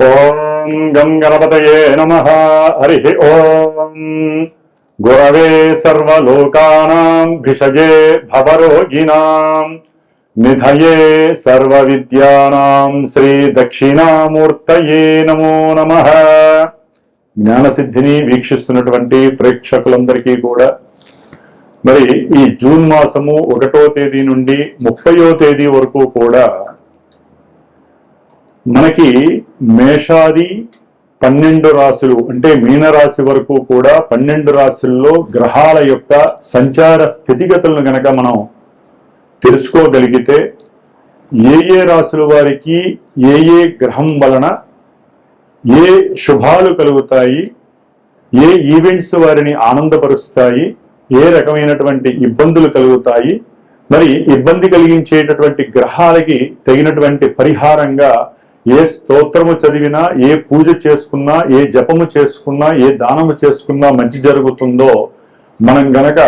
ఓం గం గణపతయే నమః. హరి ఓం. గురవే సర్వలోకానాం భిషజే భవరోగిణాం నిధయే సర్వవిద్యానాం శ్రీ దక్షిణామూర్తయే నమో నమః. జ్ఞానసిద్ధిని వీక్షిస్తున్నటువంటి ప్రేక్షకులందరికీ కూడా మరి ఈ జూన్ మాసము 1వ తేదీ నుండి 30వ తేదీ వరకు కూడా మనకి మేషాది 12 రాశులు అంటే మీనరాశి వరకు కూడా 12 రాశుల్లో గ్రహాల యొక్క సంచార స్థితిగతులను గనక మనం తెలుసుకోగలిగితే ఏ రాశుల వారికి ఏ గ్రహం వలన ఏ శుభాలు కలుగుతాయి, ఏ ఈవెంట్స్ వారిని ఆనందపరుస్తాయి, ఏ రకమైనటువంటి ఇబ్బందులు కలుగుతాయి, మరి ఇబ్బంది కలిగించేటటువంటి గ్రహాలకి తగినటువంటి పరిహారంగా ఏ స్తోత్రము చదివినా, ఏ పూజ చేసుకున్నా, ఏ జపము చేసుకున్నా, ఏ దానము చేసుకున్నా మంచి జరుగుతుందో మనం గనక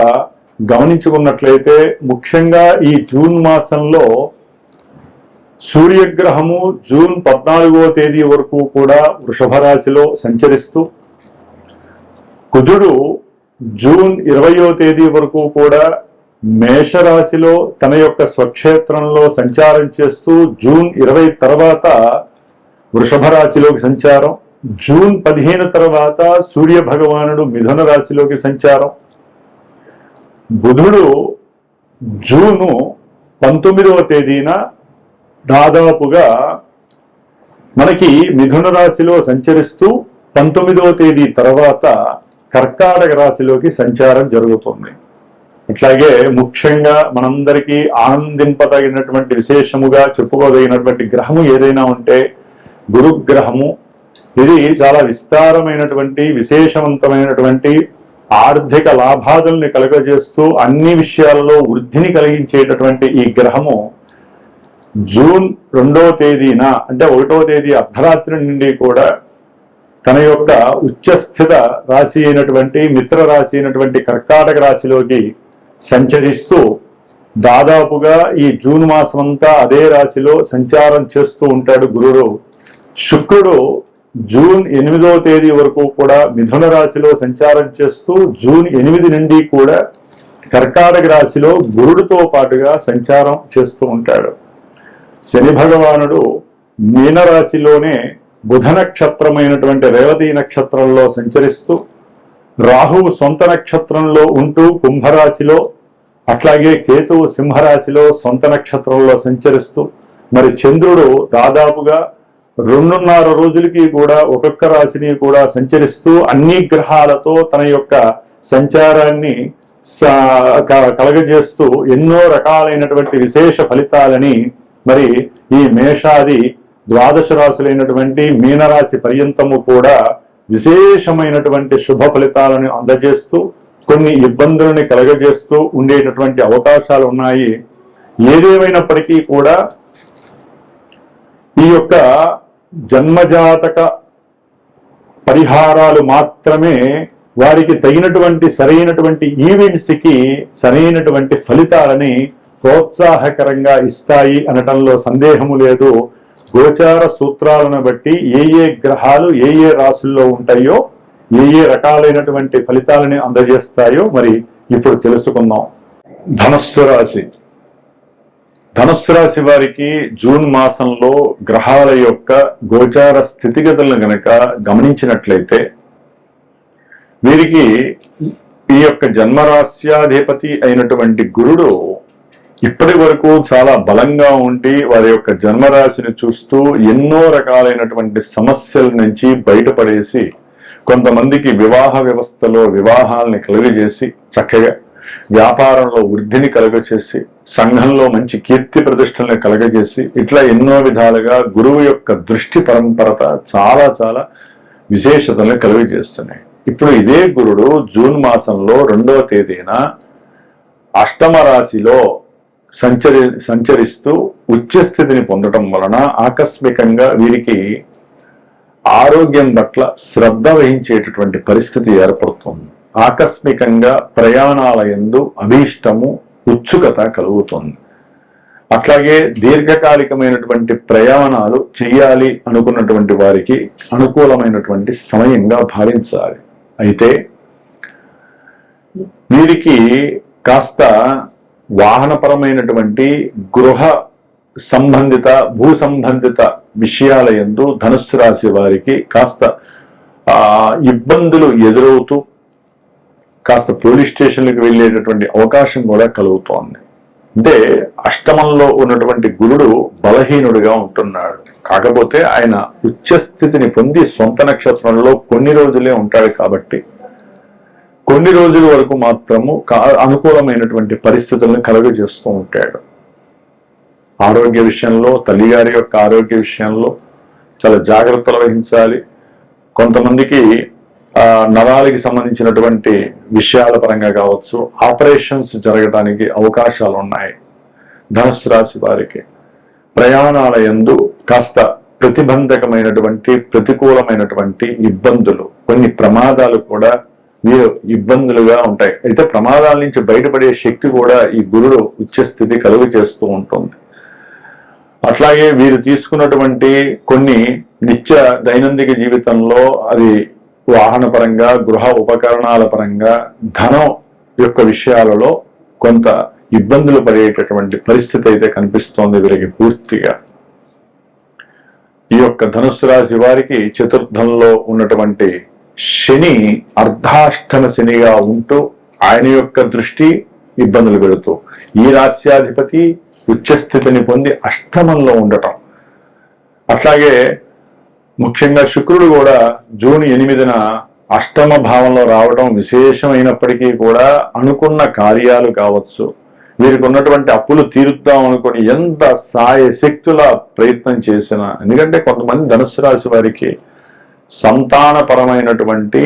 గమనించుకున్నట్లయితే ముఖ్యంగా ఈ జూన్ మాసంలో సూర్యగ్రహము జూన్ 14వ తేదీ వరకు కూడా వృషభ రాశిలో సంచరిస్తూ, కుజుడు జూన్ 20వ తేదీ వరకు కూడా మేషరాశిలో తన యొక్క స్వక్షేత్రంలో సంచారం చేస్తూ జూన్ 20 తర్వాత వృషభ రాశిలోకి సంచారం, జూన్ 15 తర్వాత సూర్య భగవానుడు మిథున రాశిలోకి సంచారం, బుధుడు జూను 19వ తేదీన దాదాపుగా మనకి మిథున రాశిలో సంచరిస్తూ 19వ తేదీ తర్వాత కర్కాటక రాశిలోకి సంచారం జరుగుతుంది. అట్లాగే ముఖ్యంగా మనందరికీ ఆనందింపదగినటువంటి విశేషముగా చెప్పుకోదగినటువంటి గ్రహము ఏదైనా ఉంటే గురుగ్రహము. ఇది చాలా విస్తారమైనటువంటి విశేషవంతమైనటువంటి ఆర్థిక లాభాదుల్ని కలుగజేస్తూ అన్ని విషయాలలో వృద్ధిని కలిగించేటటువంటి ఈ గ్రహము జూన్ 2వ తేదీన అంటే 1వ తేదీ అర్ధరాత్రి నుండి కూడా తన యొక్క ఉచ్చస్థిత రాశి అయినటువంటి మిత్ర రాశి అయినటువంటి కర్కాటక రాశిలోకి సంచరిస్తూ దాదాపుగా ఈ జూన్ మాసం అంతా అదే రాశిలో సంచారం చేస్తూ ఉంటాడు గురుడు. శుక్రుడు జూన్ 8వ తేదీ వరకు కూడా మిథున రాశిలో సంచారం చేస్తూ జూన్ 8 నుండి కూడా కర్కాటక రాశిలో గురుడితో పాటుగా సంచారం చేస్తూ ఉంటాడు. శని భగవానుడు మీనరాశిలోనే బుధ నక్షత్రమైనటువంటి రేవతి నక్షత్రంలో సంచరిస్తూ, రాహువు సొంత నక్షత్రంలో ఉంటూ కుంభరాశిలో, అట్లాగే కేతువు సింహరాశిలో సొంత నక్షత్రంలో సంచరిస్తూ, మరి చంద్రుడు దాదాపుగా 2.5 రోజులకి కూడా ఒక్కొక్క రాశిని కూడా సంచరిస్తూ అన్ని గ్రహాలతో తన యొక్క సంచారాన్ని కలగజేస్తూ ఎన్నో రకాలైనటువంటి విశేష ఫలితాలని మరి ఈ మేషాది 12 రాశులైనటువంటి మీనరాశి పర్యంతము కూడా విశేషమైనటువంటి శుభ ఫలితాలను అందజేస్తూ కొన్ని ఇబ్బందులని కలగజేస్తూ ఉండేటటువంటి అవకాశాలు ఉన్నాయి. ఏదేమైనప్పటికీ కూడా ఈ యొక్క జన్మజాతక పరిహారాలు మాత్రమే వారికి తగినటువంటి సరైనటువంటి ఈవెంట్స్కి సరైనటువంటి ఫలితాలని ప్రోత్సాహకరంగా ఇస్తాయి అనటంలో సందేహము లేదు. గోచార సూత్రాలను బట్టి ఏ గ్రహాలు ఏ రాశుల్లో ఉంటాయో ఏ రకాలైనటువంటి ఫలితాలని అందజేస్తాయో మరి ఇప్పుడు తెలుసుకుందాం. ధనుస్సు రాశి. ధనుస్సు రాశి వారికి జూన్ మాసంలో గ్రహాల యొక్క గోచార స్థితిగతులను గనక గమనించినట్లయితే వీరికి ఈ యొక్క జన్మరాశ్యాధిపతి అయినటువంటి గురుడు ఇప్పటి వరకు చాలా బలంగా ఉండి వారి యొక్క జన్మరాశిని చూస్తూ ఎన్నో రకాలైనటువంటి సమస్యల నుంచి బయటపడేసి కొంతమందికి వివాహ వ్యవస్థలో వివాహాలని కలుగజేసి, చక్కగా వ్యాపారంలో వృద్ధిని కలుగజేసి, సంఘంలో మంచి కీర్తి ప్రతిష్టలను కలుగజేసి, ఇట్లా ఎన్నో విధాలుగా గురువు యొక్క దృష్టి పరంపరత చాలా చాలా విశేషతలను కలుగజేస్తున్నాయి. ఇప్పుడు ఇదే గురుడు జూన్ మాసంలో 2వ తేదీన అష్టమ రాశిలో సంచరిస్తూ ఉచ్చస్థితిని పొందటం వలన ఆకస్మికంగా వీరికి ఆరోగ్యం పట్ల శ్రద్ధ వహించేటటువంటి పరిస్థితి ఏర్పడుతుంది. ఆకస్మికంగా ప్రయాణాల యందు అభీష్టము, ఉత్సుకత కలుగుతుంది. అట్లాగే దీర్ఘకాలికమైనటువంటి ప్రయాణాలు చేయాలి అనుకున్నటువంటి వారికి అనుకూలమైనటువంటి సమయంగా భావించాలి. అయితే వీరికి కాస్త వాహనపరమైనటువంటి గృహ సంబంధిత భూ సంబంధిత విషయాల యందు ధనుస్సు రాశి వారికి కాస్త ఇబ్బందులు ఎదురవుతూ కాస్త పోలీస్ స్టేషన్లకు వెళ్ళేటటువంటి అవకాశం కూడా కలుగుతోంది. అంటే అష్టమంలో ఉన్నటువంటి గురుడు బలహీనుడిగా ఉంటున్నాడు. కాకపోతే ఆయన ఉచ్చస్థితిని పొంది సొంత నక్షత్రంలో కొన్ని రోజులే ఉంటాడు కాబట్టి కొన్ని రోజుల వరకు మాత్రము అనుకూలమైనటువంటి పరిస్థితులను కలుగజేస్తూ ఉంటాడు. ఆరోగ్య విషయంలో, తల్లిగారి యొక్క ఆరోగ్య విషయంలో చాలా జాగ్రత్తలు వహించాలి. కొంతమందికి నరాలకి సంబంధించినటువంటి విషయాల పరంగా కావచ్చు ఆపరేషన్స్ జరగడానికి అవకాశాలు ఉన్నాయి. ధనుస్సు రాశి వారికి ప్రయాణాల యందు కాస్త ప్రతిబంధకమైనటువంటి ప్రతికూలమైనటువంటి ఇబ్బందులు, కొన్ని ప్రమాదాలు కూడా వీరు ఇబ్బందులుగా ఉంటాయి. అయితే ప్రమాదాల నుంచి బయటపడే శక్తి కూడా ఈ గురుడు ఉచ్చస్థితి కలుగు చేస్తూ ఉంటుంది. అట్లాగే వీరు తీసుకున్నటువంటి కొన్ని నిత్య దైనందిక జీవితంలో అది వాహన పరంగా గృహ ఉపకరణాల పరంగా ధనం యొక్క విషయాలలో కొంత ఇబ్బందులు పడేటటువంటి పరిస్థితి అయితే కనిపిస్తోంది వీరికి పూర్తిగా. ఈ యొక్క ధనుస్సు రాశి వారికి చతుర్థంలో ఉన్నటువంటి శని అర్ధాష్టమ శనిగా ఉంటూ ఆయన యొక్క దృష్టి ఇబ్బందులు పెడుతూ ఈ రాశ్యాధిపతి ఉచ్చస్థితిని పొంది అష్టమంలో ఉండటం, అట్లాగే ముఖ్యంగా శుక్రుడు కూడా జూన్ 8న అష్టమ భావంలో రావడం విశేషమైనప్పటికీ కూడా అనుకున్న కార్యాలు కావచ్చు, వీరికి ఉన్నటువంటి అప్పులు తీరుద్దాం అనుకుని ఎంత సాయశక్తుల ప్రయత్నం చేసినా, ఎందుకంటే కొంతమంది ధనుస్సు రాశి వారికి సంతానపరమైనటువంటి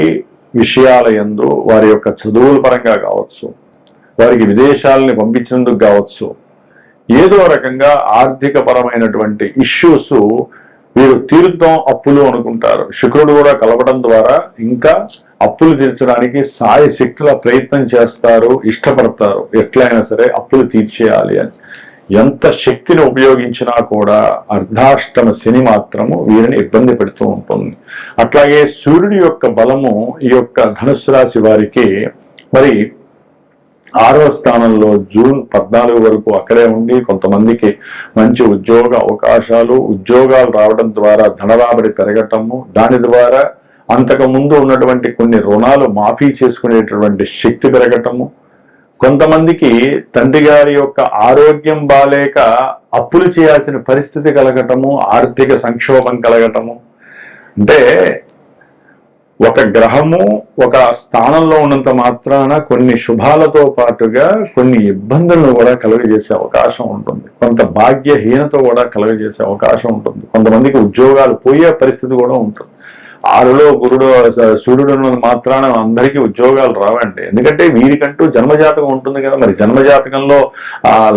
విషయాల యందు వారి యొక్క చదువుల పరంగా కావచ్చు, వారికి విదేశాలని పంపించినందుకు కావచ్చు, ఏదో రకంగా ఆర్థిక పరమైనటువంటి ఇష్యూస్ వీరు తీరుద్దాం అప్పులు అనుకుంటారు. శుక్రుడు కూడా కలవడం ద్వారా ఇంకా అప్పులు తీర్చడానికి సాయశక్తుల ప్రయత్నం చేస్తారు, ఇష్టపడతారు. ఎట్లయినా సరే అప్పులు తీర్చేయాలి అని ఎంత శక్తిని ఉపయోగించినా కూడా అర్ధాష్టమ శని మాత్రము వీరిని ఇబ్బంది పెడుతూ ఉంటుంది. అట్లాగే సూర్యుడి యొక్క బలము ఈ యొక్క ధనుస్సు రాశి వారికి మరి 6వ స్థానంలో జూన్ 14 వరకు అక్కడే ఉండి కొంతమందికి మంచి ఉద్యోగ అవకాశాలు, ఉద్యోగాలు రావడం ద్వారా ధనరాబడి పెరగటము, దాని ద్వారా అంతకు ముందు ఉన్నటువంటి కొన్ని రుణాలు మాఫీ చేసుకునేటటువంటి శక్తి పెరగటము, కొంతమందికి తండ్రి గారి యొక్క ఆరోగ్యం బాలేక అప్పులు చేయాల్సిన పరిస్థితి కలగటము, ఆర్థిక సంక్షోభం కలగటము. అంటే ఒక గ్రహము ఒక స్థానంలో ఉన్నంత మాత్రాన కొన్ని శుభాలతో పాటుగా కొన్ని ఇబ్బందులను కూడా కలుగజేసే అవకాశం ఉంటుంది, కొంత భాగ్యహీనత కూడా కలుగజేసే అవకాశం ఉంటుంది, కొంతమందికి ఉద్యోగాలు పోయే పరిస్థితి కూడా ఉంటుంది. 6లో గురుడు సూర్యుడు ఉన్నది మాత్రాన అందరికీ ఉద్యోగాలు రావండి. ఎందుకంటే వీరికంటూ జన్మజాతకం ఉంటుంది కదా, మరి జన్మజాతకంలో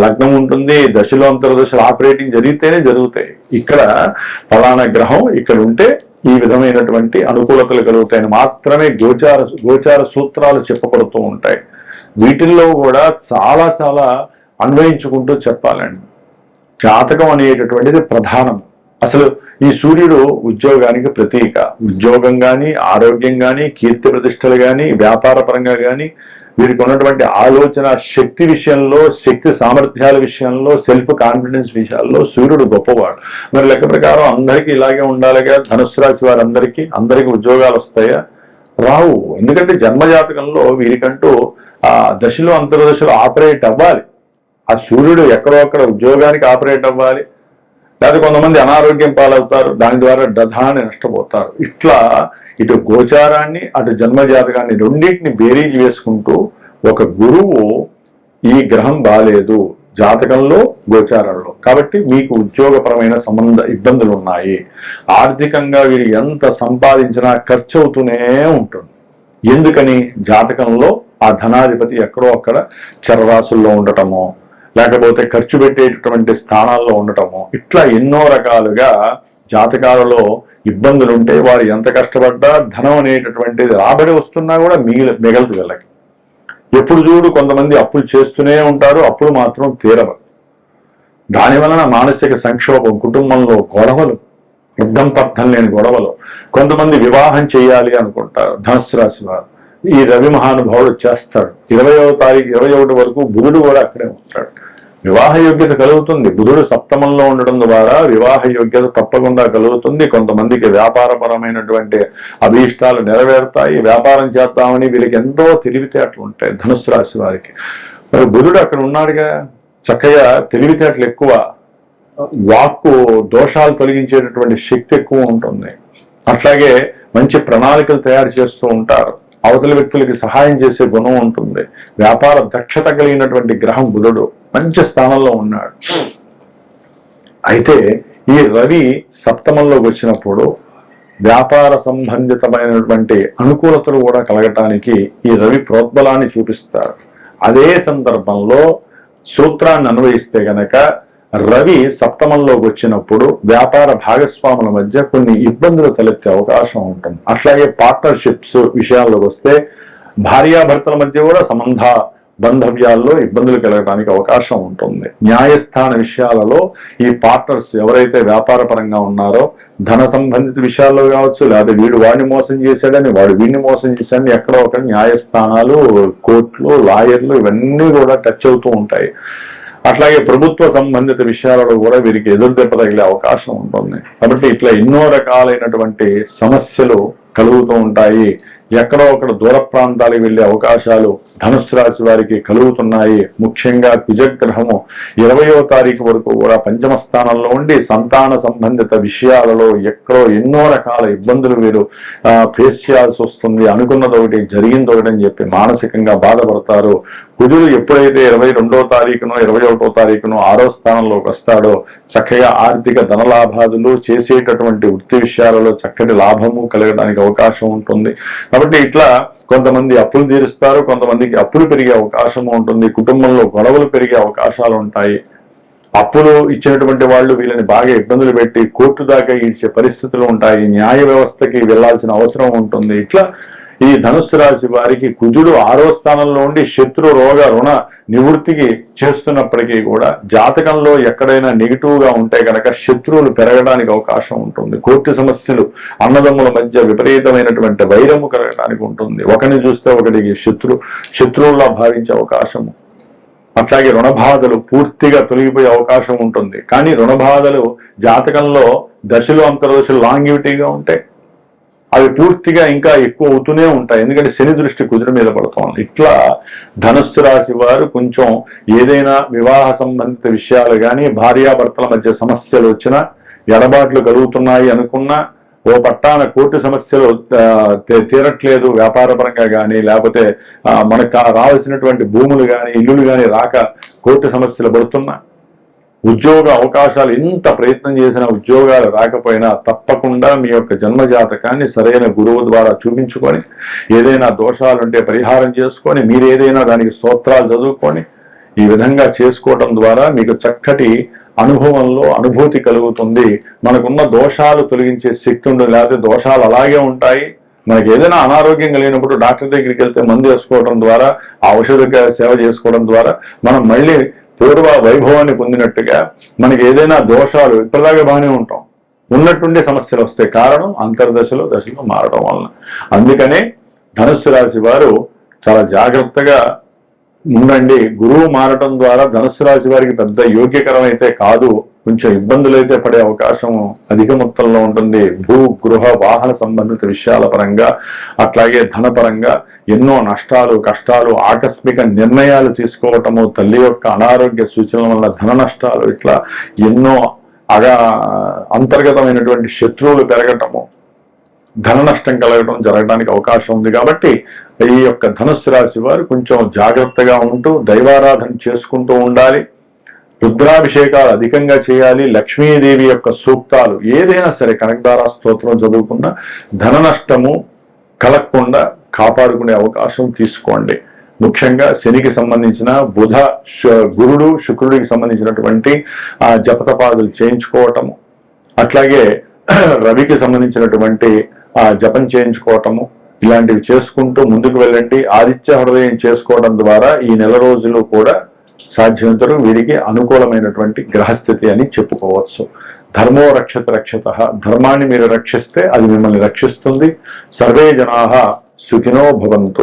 లగ్నం ఉంటుంది, దశలో అంతర్దశలు ఆపరేటింగ్ జరిగితేనే జరుగుతాయి. ఇక్కడ ఫలానా గ్రహం ఇక్కడ ఉంటే ఈ విధమైనటువంటి అనుకూలతలు కలుగుతాయని మాత్రమే గోచార సూత్రాలు చెప్పబడుతూ ఉంటాయి. వీటిల్లో కూడా చాలా చాలా అన్వయించుకుంటూ చెప్పాలండి. జాతకం అనేటటువంటిది ప్రధానం. అసలు ఈ సూర్యుడు ఉద్యోగానికి ప్రతీక. ఉద్యోగం కానీ, ఆరోగ్యం కానీ, కీర్తి ప్రతిష్టలు కానీ, వ్యాపార పరంగా కానీ, వీరికి ఉన్నటువంటి ఆలోచన శక్తి విషయంలో, శక్తి సామర్థ్యాల విషయంలో, సెల్ఫ్ కాన్ఫిడెన్స్ విషయాల్లో సూర్యుడు గొప్పవాడు. మరి లెక్క ప్రకారం అందరికీ ఇలాగే ఉండాలిగా, ధనుస్సు రాశి వారందరికీ అందరికీ ఉద్యోగాలు వస్తాయా? రావు. ఎందుకంటే జన్మజాతకంలో వీరికంటూ ఆ దశలో అంతర్దశలో ఆపరేట్ అవ్వాలి. ఆ సూర్యుడు ఎక్కడో అక్కడ ఉద్యోగానికి ఆపరేట్ అవ్వాలి, లేదా కొంతమంది అనారోగ్యం పాలవుతారు, దాని ద్వారా డధాన్ని నష్టపోతారు. ఇట్లా ఇటు గోచారాన్ని అటు జన్మజాతకాన్ని రెండింటిని బేరీజ్ వేసుకుంటూ ఒక గురువు ఈ గ్రహం బాలేదు జాతకంలో గోచారంలో, కాబట్టి మీకు ఉద్యోగపరమైన ఇబ్బందులు ఉన్నాయి, ఆర్థికంగా వీరు ఎంత సంపాదించినా ఖర్చు అవుతూనే ఉంటుంది. ఎందుకని? జాతకంలో ఆ ధనాధిపతి ఎక్కడో అక్కడ చరరాశుల్లో ఉండటమో, లేకపోతే ఖర్చు పెట్టేటటువంటి స్థానాల్లో ఉండటము, ఇట్లా ఎన్నో రకాలుగా జాతకాలలో ఇబ్బందులు ఉంటే వారు ఎంత కష్టపడ్డా ధనం అనేటటువంటిది రాబడి వస్తున్నా కూడా మిగలదు వీళ్ళకి. ఎప్పుడు చూడు కొంతమంది అప్పులు చేస్తూనే ఉంటారు, అప్పులు మాత్రం తీరవు. దాని వలన మానసిక సంక్షోభం, కుటుంబంలో గొడవలు, అర్థం పర్థం లేని గొడవలు. కొంతమంది వివాహం చేయాలి అనుకుంటారు ధనుస్సు రాశి వారు. ఈ రవి మహానుభావుడు చేస్తాడు. 20వ తారీఖు 21 వరకు బుధుడు కూడా అక్కడే ఉంటాడు. వివాహ యోగ్యత కలుగుతుంది. బుధుడు సప్తమంలో ఉండడం ద్వారా వివాహ యోగ్యత తప్పకుండా కలుగుతుంది. కొంతమందికి వ్యాపారపరమైనటువంటి అభీష్టాలు నెరవేరుతాయి. వ్యాపారం చేద్దామని వీళ్ళకి ఎంతో తెలివితేటలు ఉంటాయి ధనుస్సు రాశి వారికి. మరి బుధుడు అక్కడ ఉన్నాడుగా, చక్కగా తెలివితేటలు ఎక్కువ, వాక్కు దోషాలు తొలగించేటటువంటి శక్తి ఎక్కువ ఉంటుంది. అట్లాగే మంచి ప్రణాళికలు తయారు చేస్తూ ఉంటారు. అవతల వ్యక్తులకి సహాయం చేసే గుణం ఉంటుంది. వ్యాపార దక్షత కలిగినటువంటి గ్రహం బుధుడు మంచి స్థానంలో ఉన్నాడు. అయితే ఈ రవి సప్తమంలోకి వచ్చినప్పుడు వ్యాపార సంబంధితమైనటువంటి అనుకూలతలు కూడా కలగటానికి ఈ రవి ప్రోద్బలాన్ని చూపిస్తాడు. అదే సందర్భంలో సూత్రాన్ని అన్వయిస్తే గనక రవి సప్తమంలోకి వచ్చినప్పుడు వ్యాపార భాగస్వాముల మధ్య కొన్ని ఇబ్బందులు తలెత్తే అవకాశం ఉంటుంది. అట్లాగే పార్ట్నర్షిప్స్ విషయాల్లోకి వస్తే భార్యాభర్తల మధ్య కూడా సంబంధ బంధవ్యాల్లో ఇబ్బందులు కలగడానికి అవకాశం ఉంటుంది. న్యాయస్థాన విషయాలలో ఈ పార్ట్నర్స్ ఎవరైతే వ్యాపార పరంగా ఉన్నారో ధన సంబంధిత విషయాల్లో కావచ్చు, లేదా వీడు వాడిని మోసం చేశాడని వాడు వీడిని మోసం చేశాడని ఎక్కడో ఒక న్యాయస్థానాలు, కోర్టులు, లాయర్లు ఇవన్నీ కూడా టచ్ అవుతూ ఉంటాయి. అట్లాగే ప్రభుత్వ సంబంధిత విషయాలలో కూడా వీరికి ఎదురు దెబ్బ తగిలే అవకాశం ఉంటుంది. కాబట్టి ఇట్లా ఎన్నో రకాలైనటువంటి సమస్యలు కలుగుతూ ఉంటాయి. ఎక్కడో ఒకడ దూర ప్రాంతాలకు వెళ్లే అవకాశాలు ధనుస్సు రాశి వారికి కలుగుతున్నాయి. ముఖ్యంగా కుజగ్రహము 20వ తారీఖు వరకు కూడా పంచమ స్థానంలో ఉండి సంతాన సంబంధిత విషయాలలో ఎక్కడో ఎన్నో రకాల ఇబ్బందులు వీరు ఫేస్ చేయాల్సి వస్తుంది. అనుకున్నది ఒకటి జరిగింది ఒకటి అని చెప్పి మానసికంగా బాధపడతారు. కుజుడు ఎప్పుడైతే 22వ తారీఖునో 21వ తారీఖునో 6వ స్థానంలోకి వస్తాడో చక్కగా ఆర్థిక ధనలాభాదులు, చేసేటటువంటి వృత్తి విషయాలలో చక్కటి లాభము కలగడానికి అవకాశం ఉంటుంది. కాబట్టి ఇట్లా కొంతమంది అప్పులు తీరుస్తారు, కొంతమందికి అప్పులు పెరిగే అవకాశం ఉంటుంది. కుటుంబంలో గొడవలు పెరిగే అవకాశాలు ఉంటాయి. అప్పులు ఇచ్చినటువంటి వాళ్ళు వీళ్ళని బాగా ఇబ్బందులు పెట్టి కోర్టు దాకా ఈడ్చే పరిస్థితులు ఉంటాయి. న్యాయ వ్యవస్థకి వెళ్లాల్సిన అవసరం ఉంటుంది. ఇట్లా ఈ ధనుస్సు రాశి వారికి కుజుడు 6వ స్థానంలో ఉండి శత్రు రోగ రుణ నివృత్తికి చేస్తున్నప్పటికీ కూడా జాతకంలో ఎక్కడైనా నెగిటివ్ గా ఉంటే కనుక శత్రువులు పెరగడానికి అవకాశం ఉంటుంది. కోర్టు సమస్యలు, అన్నదమ్ముల మధ్య విపరీతమైనటువంటి వైరము కలగడానికి ఉంటుంది. ఒకరిని చూస్తే ఒకరికి శత్రువులా భావించే అవకాశము. అట్లాగే రుణబాధలు పూర్తిగా తొలగిపోయే అవకాశం ఉంటుంది. కానీ రుణబాధలు జాతకంలో దశలు అంతర్దశలు లాంగివిటీగా ఉంటాయి. అవి పూర్తిగా ఇంకా ఎక్కువ అవుతూనే ఉంటాయి. ఎందుకంటే శని దృష్టి కుజుడు మీద పడుతోంది. ఇట్లా ధనుస్సు రాశి వారు కొంచెం ఏదైనా వివాహ సంబంధిత విషయాలు కానీ, భార్యాభర్తల మధ్య సమస్యలు వచ్చినా, ఎడబాట్లు కలుగుతున్నాయి అనుకున్నా, ఓ పట్టాన కోర్టు సమస్యలు తీరట్లేదు వ్యాపారపరంగా కానీ, లేకపోతే మనకు రావాల్సినటువంటి భూములు కానీ, ఇల్లులు కానీ రాక కోర్టు సమస్యలు పడుతున్నా, ఉద్యోగ అవకాశాలు ఎంత ప్రయత్నం చేసినా ఉద్యోగాలు రాకపోయినా తప్పకుండా మీ యొక్క జన్మజాతకాన్ని సరైన గురువు ద్వారా చూపించుకొని, ఏదైనా దోషాలుంటే పరిహారం చేసుకొని, మీరు ఏదైనా దానికి స్తోత్రాలు చదువుకొని ఈ విధంగా చేసుకోవడం ద్వారా మీకు చక్కటి అనుభవంలో అనుభూతి కలుగుతుంది. మనకున్న దోషాలు తొలగించే శక్తి ఉండదు. లేకపోతే దోషాలు అలాగే ఉంటాయి. మనకి ఏదైనా అనారోగ్యం కలిగినప్పుడు డాక్టర్ దగ్గరికి వెళ్తే మందు వేసుకోవడం ద్వారా, ఔషధ సేవ చేసుకోవడం ద్వారా మనం మళ్ళీ పూర్వ వైభవాన్ని పొందినట్టుగా మనకి ఏదైనా దోషాలు ఇప్పటిదాకా బాగానే ఉంటాం, ఉన్నట్టుండే సమస్యలు వస్తాయి. కారణం అంతర్దశలో దశలో మారడం వలన. అందుకనే ధనుస్సు రాశి వారు చాలా జాగ్రత్తగా ఉండండి. గురువు మారటం ద్వారా ధనుస్సు రాశి వారికి పెద్ద యోగ్యకరం అయితే కాదు, కొంచెం ఇబ్బందులు అయితే పడే అవకాశం అధిక మొత్తంలో ఉంటుంది. భూ గృహ వాహన సంబంధిత విషయాల పరంగా, అట్లాగే ధనపరంగా ఎన్నో నష్టాలు, కష్టాలు, ఆకస్మిక నిర్ణయాలు తీసుకోవటము, తల్లి యొక్క అనారోగ్య సూచనల వల్ల ధన నష్టాలు, ఇట్లా ఎన్నో అంతర్గతమైనటువంటి శత్రువులు పెరగటము, ధన నష్టం కలగడం జరగడానికి అవకాశం ఉంది. కాబట్టి ఈ యొక్క ధనుస్సు రాశి వారు కొంచెం జాగ్రత్తగా ఉంటూ దైవారాధన చేసుకుంటూ ఉండాలి. రుద్రాభిషేకాలు అధికంగా చేయాలి. లక్ష్మీదేవి యొక్క సూక్తాలు ఏదైనా సరే కనకదారా స్తోత్రం చదువుకున్న ధన నష్టము కలగకుండా కాపాడుకునే అవకాశం తీసుకోండి. ముఖ్యంగా శనికి సంబంధించిన గురుడు శుక్రుడికి సంబంధించినటువంటి జపతపాదులు చేయించుకోవటము, అట్లాగే రవికి సంబంధించినటువంటి జపం చేయించుకోవటము, ఇలాంటివి చేసుకుంటూ ముందుకు వెళ్ళండి. ఆదిత్య హృదయం చేసుకోవడం ద్వారా ఈ నెల రోజులు కూడా సాధ్యమంతరం వీరికి అనుకూలమైనటువంటి గ్రహస్థితి అని చెప్పుకోవచ్చు. ధర్మో రక్షత రక్షత, ధర్మాన్ని మీరు రక్షిస్తే అది మిమ్మల్ని రక్షిస్తుంది. సర్వే జనాః సుఖినో భవంతు.